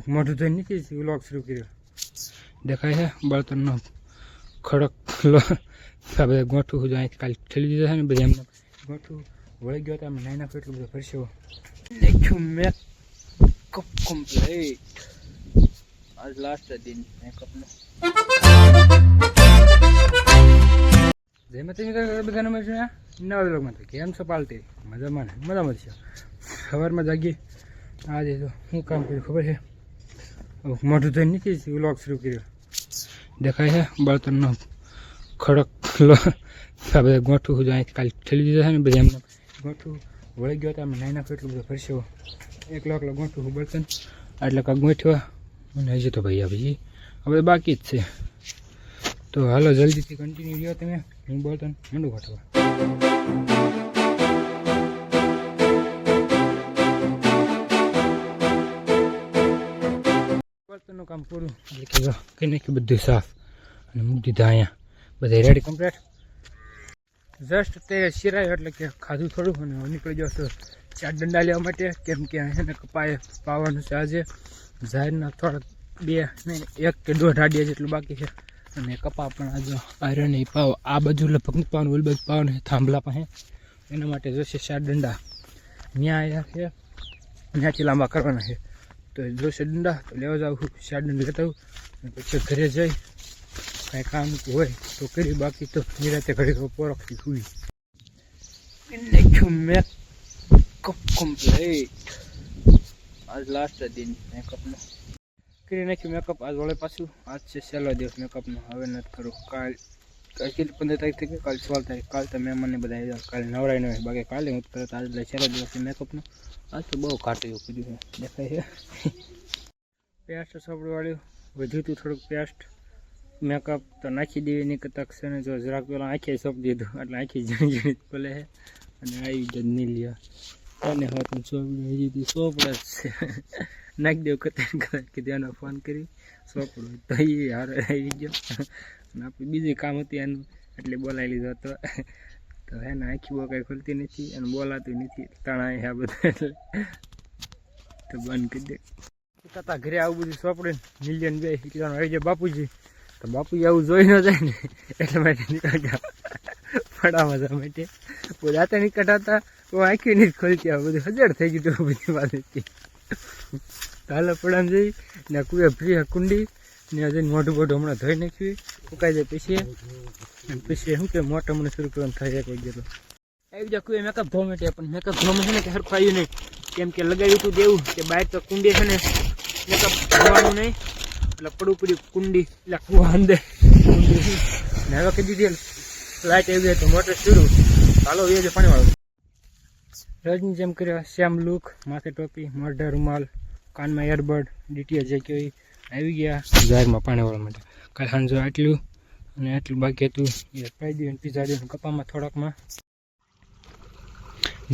મોઢું ધોઈને નથી વ્લોગ શરૂ કર્યો. દેખાય છે બળતણનો ખડક આ બધા ગોઠું જો અહીં કાલે ઠેલી દીધા છે ને બધા એમને ગોઠું વળી ગયો તો અમે નાઈ નાખો એટલું બધું ફરશો નાખ્યું મેકઅપ કમ્પ્લીટ. આજ લાસ્ટ દિન મેકઅપનો. જેમાં તમે બધાને મળશું નવા વ્લોગમાં તો કેમ છો પાલટી મજામાં ને મજામાં છે. સવારમાં જાગી આજે તો શું કામ કર્યું ખબર છે મોઢું ધોઈને નથી વ્લોગ શરૂ કર્યો. દેખાય છે બળતણનો ખડક આ બધા ગોઠું જો અહીં કાલે ઠેલી દીધા છે ને બધા એમને ગોઠું વળી ગયો તો અમે નાઈ નાખો એટલું બધું ફરશો એકલો ગોઠું બળતણ એટલે કાંક ગોઠવા અને હજી તો ભાઈ હવે બાકી જ છે. તો હાલો જલ્દીથી કન્ટિન્યુ રહ્યો તમે. હું બળતણ માંડું ગોઠવા. બળતણનું કામ પૂરું એટલે કે કંઈ નાખ્યું બધું સાફ અને મૂકી દીધા અહીંયા બધા રેડી કમ્પ્લીટ. જસ્ટ તે શિરાય એટલે કે ખાધું થોડું અને નીકળી જાવ તો 4 દંડા લેવા માટે કેમ કે એને કપાએ પાવાનું છે આજે. જાહેરના થોડાક 2 નહીં 1 કે 1.5 આડિયા જેટલું બાકી છે અને કપા પણ આજે આયરન એ પાવ આ બાજુ લગભગ પાવાનું ઓલી બાજુ પાવાનું થાંભલા પાસે એના માટે જોશે 4 દંડા. ત્યાં આવ્યા છે ત્યાંથી લાંબા કરવાના છે તો જોશે દંડા તો લેવા જાઉં 4 દંડા લેતા આવું પછી ઘરે જઈ કાંઈ કામ હોય તો કરી બાકી તો નિરાતે ઘડી પોરખથી સુઈ નાખ્યું મેકઅપ કમ્પ્લીટ. આજ લાસ્ટ દિન મેકઅપનો કરી નાખ્યું મેકઅપ. આજ વળે પાછું આજ છે છેલ્લો દિવસ મેકઅપનો. હવે નથી કરું કાલ 15 તારીખ થઈ ગઈ કાલ 16 તારીખ કાલ તો મહેમાનને બધા કાલે નવરાય ન હોય બાકી કાલે હું કરત આજ એટલે છેલ્લો દિવસ મેકઅપનો. આજ તો બહુ કાઢ્યું એવું કીધું છે દેખાય છે. પેસ્ટ સાંભળવાળ્યું વધ્યું હતું થોડુંક પેસ્ટ મેકઅપ તો નાખી દેવી નહીં કરતા છે ને જો જરાક પેલા આંખે સોંપી દીધું એટલે આંખી ઝીણી ઝીણી ખોલે છે અને આવી જ નહીં લ્યો અને હવે તમે સોંપડું હજી સોંપડે જ છે નાખી દેવું કરતા કીધું એનો ફોન કરી સોંપડું તો એ હાર આવી ગયો અને આપણે બીજું કામ હતું એનું એટલે બોલાવી લીધો હતો તો એને આંખી બહુ કાંઈ ખુલતી નથી અને બોલાતું નથી તણાય આ બધા એટલે તો બંધ કરી દે. કરતા ઘરે આવું બધું સોંપડે મિલિયન 2 એટલાનું આવી જાય બાપુજી તો બાપુજી આવું જોઈ ન જાય ને એટલા માટે નીકળ્યા ફળામાં જવા માટે જાતે નીકળતા તો આંખી નથી ખોલતી આ બધું હજાર થઈ ગયું બધી વાતથી. હાલો પડામ જઈ ને કુએ ફ્રી કુંડી ને હજી મોઢું બોઢું હમણાં ધોઈ નાખ્યું સુકાઈ જાય પછી પછી શું કે મોટા મને શરૂ કરવાનું થાય 1 વાગ્યે તો આવી જાય કુએ મેકઅપ ધોવા માટે પણ મેકઅપ ધોવામાં છે ને કે હરખું આવ્યું નહીં કેમ કે લગાવ્યું હતું દેવું કે બહાર તો કુંડી છે ને મેકઅપ ધોવાનું નહીં એટલે પડું પડ્યું કુંડી એટલે કુવા અંદર કુંડી ને હવે કહી દીધી લાઇટ આવી જાય તો મોટર શરૂ. હાલો એ જ પાણીવાળું રજની જેમ કર્યા શ્યામ લુક માથે ટોપી મોઢા રૂમાલ કાનમાં એરબડ ડીટીએ જે કહેવાય આવી ગયા જાહેરમાં પાણીવાળવા માટે. કાલે સાંજે આટલું અને આટલું બાકી હતું એ પાઈ દઉં પીઝા દઉં કપામાં થોડાકમાં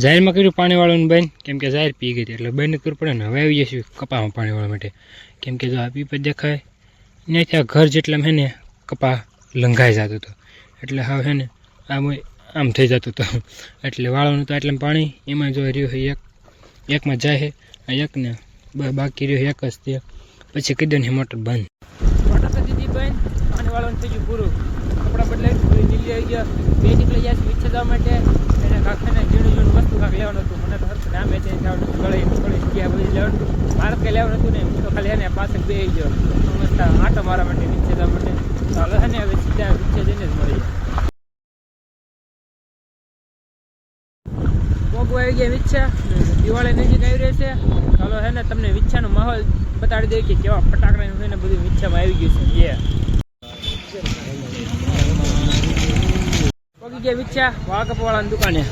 જાહેરમાં કર્યું પાણીવાળવાનું બંધ કેમ કે જાહેર પી ગઈ હતી એટલે બંધ કરવું પડે ને. હવે આવી જઈશું કપામાં પાણીવાળવા માટે કેમ કે જો આ પીપર દેખાય ત્યાંથી આ ઘર જેટલા છે ને કપા લંઘાઈ જતો હતો એટલે હવે છે ને આમ થઈ જતું હતું એટલે વાળવાનું તો એટલે પાણી એમાં જો રહ્યું છે એકમાં જાય છે આ એકને બાકી રહ્યું એક જ તે પછી કીધું ને મોટર બંધ. મોટર તો દીધી બંધ પાણી વાળવાનું થઈ ગયું પૂરું. કપડાં બદલાવી નીલી આવી ગયા 2 નીકળી જાય છે જવા માટે એને કાંખને ઝીણું ઝીણું વસ્તુ કાંક લેવાનું હતું મને તો હરખું નામે છે ગળી ગયા બધી લેવાનું મારે કંઈ લેવાનું હતું ને હું તો ખાલી એને પાછળ બે આવી ગયો મસ્ત આટો મારવા માટે નીચે જવા માટે ચાલો હે ને હવે સીધા નીચે જઈને જ મળી જાય. આવી ગયા વિચ્છા દિવાળી નજીક આવી રહી છે. ચાલો હે ને તમને વિચ્છાનો માહોલ બતાડી દઈએ કે કેવા ફટાકડા છે ને બધું વિચ્છામાં આવી ગયું છે. પગી ગયા વિચ્છા વાળ કપવાળાની દુકાને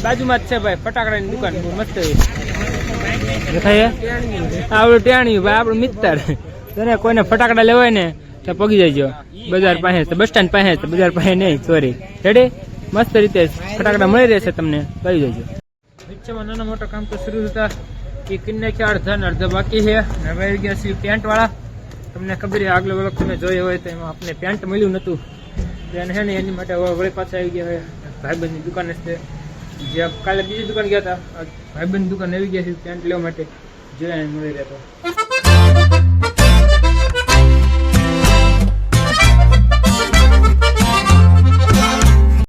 બાજુમાં જ છે ભાઈ ફટાકડાની દુકાન બહુ મસ્ત આપણું ટેણિયું ભાઈ આપણું મિત્ર તને કોઈને ફટાકડા લેવાય ને તો પગી જજો બજાર પાસે બસ સ્ટેન્ડ પાસે બજાર પાસે નહીં સોરી રેડી મસ્ત રીતે ફટાકડા મળી રહેશે તમને કહી દેજો. વિચ્છામાં નાના મોટા કામ તો શરૂ થતા એ કિન્ને કે અડધા ને અડધા બાકી છે. હવે આવી ગયા છે પેન્ટવાળા. તમને ખબર છે આગલો વખત તમે જોયો હોય તો એમાં આપણે પેન્ટ મળ્યું નહોતું એને છે ને એની માટે વળી પાછા આવી ગયા હોય ભાઈબંધની દુકાન છે જે કાલે બીજી દુકાન ગયા હતા ભાઈબંધની દુકાન આવી ગયા છે પેન્ટ લેવા માટે જોયા મળી રહેતો.